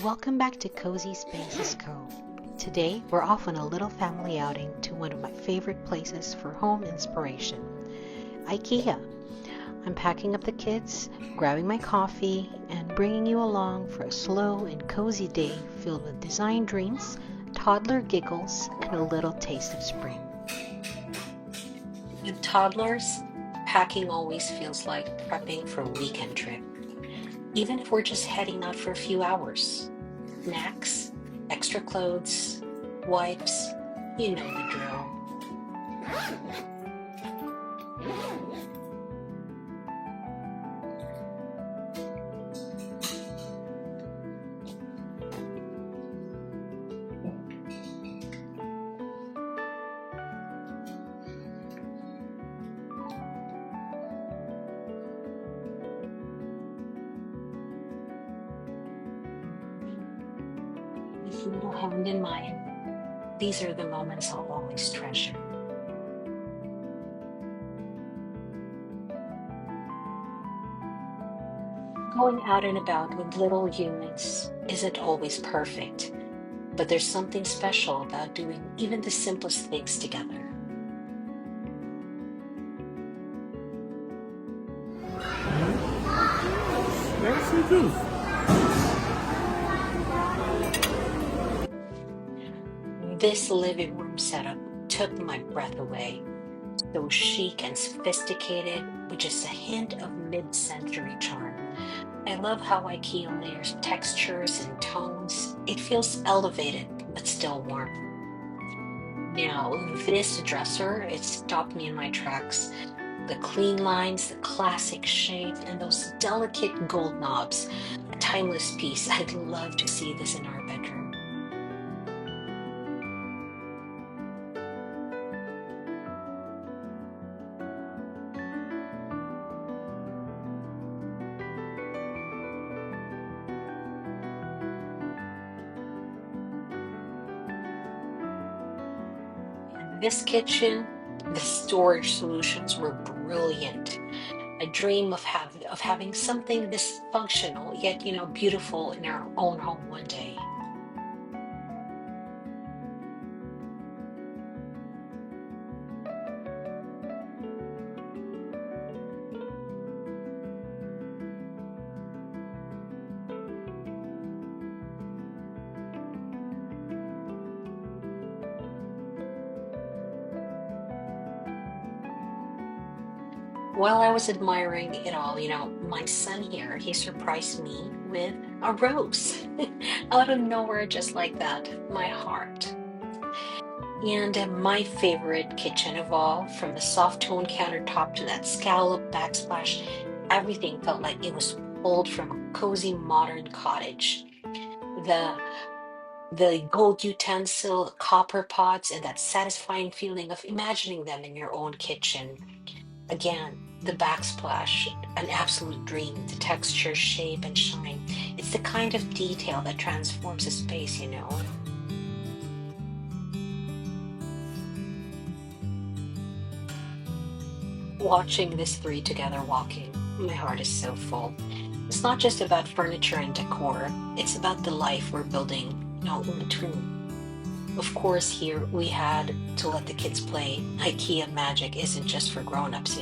Welcome back to Cozy Spaces Co. Today, we're off on a little family outing to one of my favorite places for home inspiration, IKEA. I'm packing up the kids, grabbing my coffee, and bringing you along for a slow and cozy day filled with design dreams, toddler giggles, and a little taste of spring. With toddlers, packing always feels like prepping for a weekend trip, even if we're just heading out for a few hours. Snacks, extra clothes, wipes, you know the drill. With a little hand in mine, these are the moments I'll always treasure. Going out and about with little humans isn't always perfect, but there's something special about doing even the simplest things together. That's the juice. This living room setup took my breath away. So chic and sophisticated, with just a hint of mid-century charm. I love how IKEA layers textures and tones. It feels elevated, but still warm. Now, this dresser, it stopped me in my tracks. The clean lines, the classic shape, and those delicate gold knobs. A timeless piece. I'd love to see this in our bedroom. This kitchen, the storage solutions were brilliant. I dream of having something this functional yet beautiful in our own home one day. While I was admiring it all, my son here, he surprised me with a rose out of nowhere, just like that. My heart. And my favorite kitchen of all, from the soft tone countertop to that scallop backsplash, everything felt like it was pulled from a cozy modern cottage. The the gold utensil, copper pots, and that satisfying feeling of imagining them in your own kitchen. Again, the backsplash, an absolute dream. The texture, shape, and shine. It's the kind of detail that transforms a space. Watching this three together walking, my heart is so full. It's not just about furniture and decor, it's about the life we're building, in between. Of course, here we had to let the kids play. IKEA magic isn't just for grown-ups.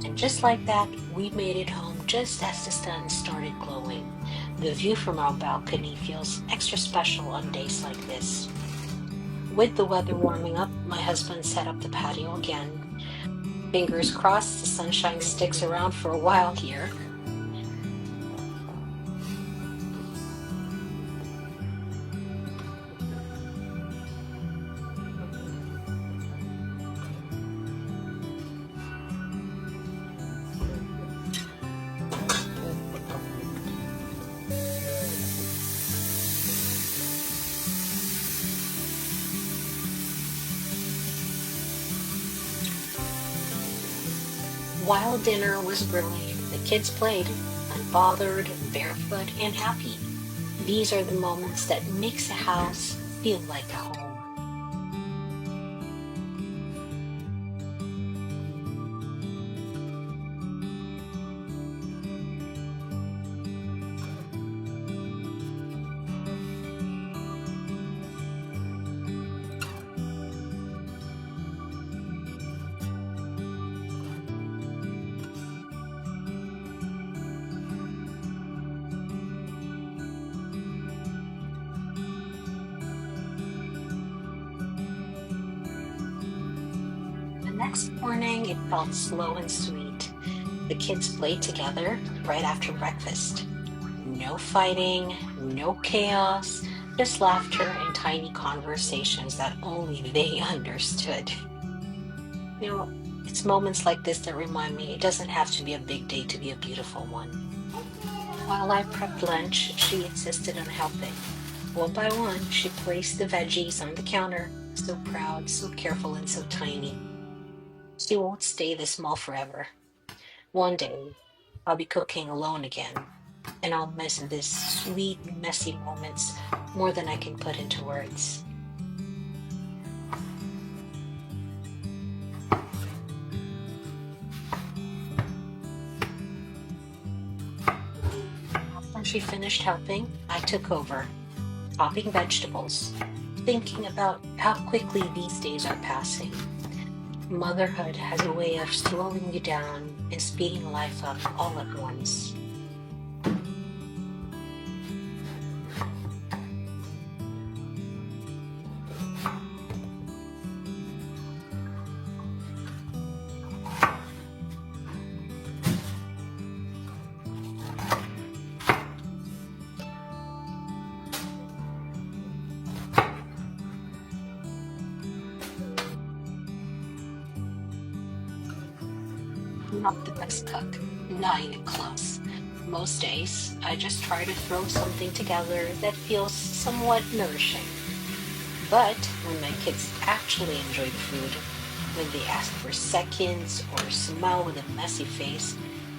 And just like that, we made it home just as the sun started glowing. The view from our balcony feels extra special on days like this. With the weather warming up, my husband set up the patio again. Fingers crossed the sunshine sticks around for a while here. While dinner was brewing, the kids played, unbothered, barefoot, and happy. These are the moments that makes a house feel like a home. next morning, it felt slow and sweet. The kids played together right after breakfast. No fighting, no chaos, just laughter and tiny conversations that only they understood. You know, it's moments like this that remind me it doesn't have to be a big day to be a beautiful one. While I prepped lunch, she insisted on helping. One by one, she placed the veggies on the counter. So proud, so careful, and so tiny. She won't stay this small forever. One day, I'll be cooking alone again, and I'll miss these sweet, messy moments more than I can put into words. After she finished helping, I took over, chopping vegetables, thinking about how quickly these days are passing. Motherhood has a way of slowing you down and speeding life up all at once. I'm not the best cook, not even close. Most days, I just try to throw something together that feels somewhat nourishing. But when my kids actually enjoy the food, when they ask for seconds or smile with a messy face,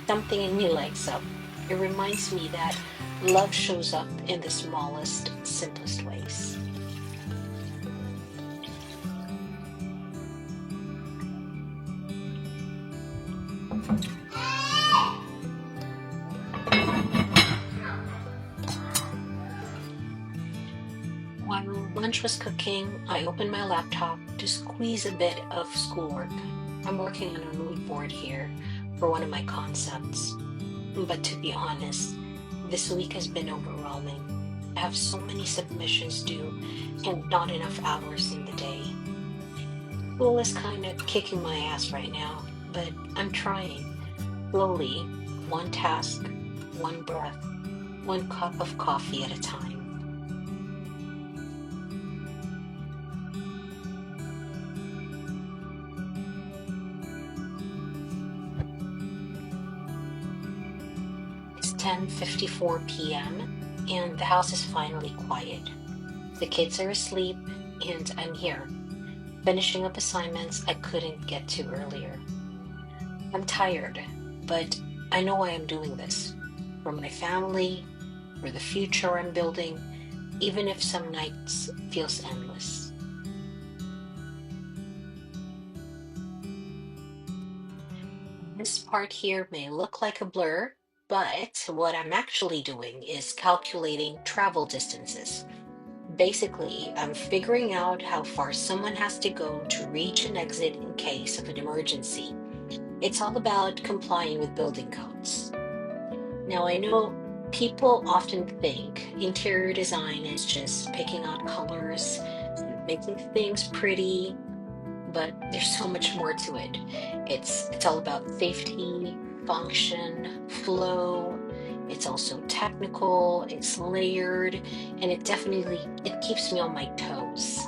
something in me lights up. It reminds me that love shows up in the smallest, simplest ways. While lunch was cooking, I opened my laptop to squeeze a bit of schoolwork. I'm working on a mood board here for one of my concepts. But to be honest, this week has been overwhelming. I have so many submissions due and not enough hours in the day. School is kind of kicking my ass right now, but I'm trying. Slowly, one task, one breath, one cup of coffee at a time. It's 10:54 p.m. and the house is finally quiet. The kids are asleep and I'm here, finishing up assignments I couldn't get to earlier. I'm tired, but I know why I'm doing this. For my family, for the future I'm building, even if some nights feels endless. This part here may look like a blur, but what I'm actually doing is calculating travel distances. Basically, I'm figuring out how far someone has to go to reach an exit in case of an emergency. It's all about complying with building codes. Now, I know people often think interior design is just picking out colors and making things pretty, but there's so much more to it. It's all about safety, function, flow. It's also technical, it's layered, and it keeps me on my toes.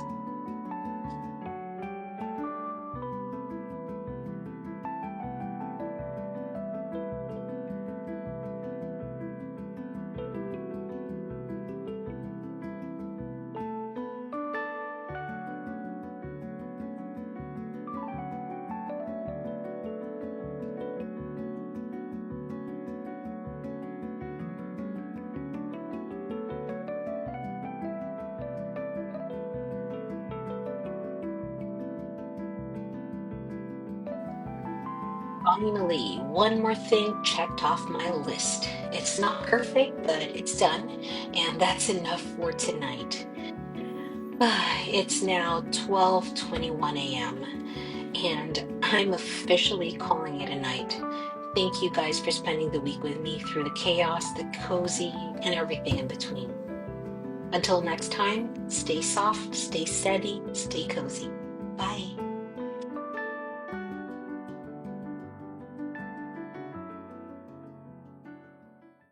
Finally, one more thing checked off my list. It's not perfect, but it's done, and that's enough for tonight. It's now 12:21 a.m. and I'm officially calling it a night. Thank you guys for spending the week with me through the chaos, the cozy, and everything in between. Until next time, stay soft, stay steady, stay cozy. Bye.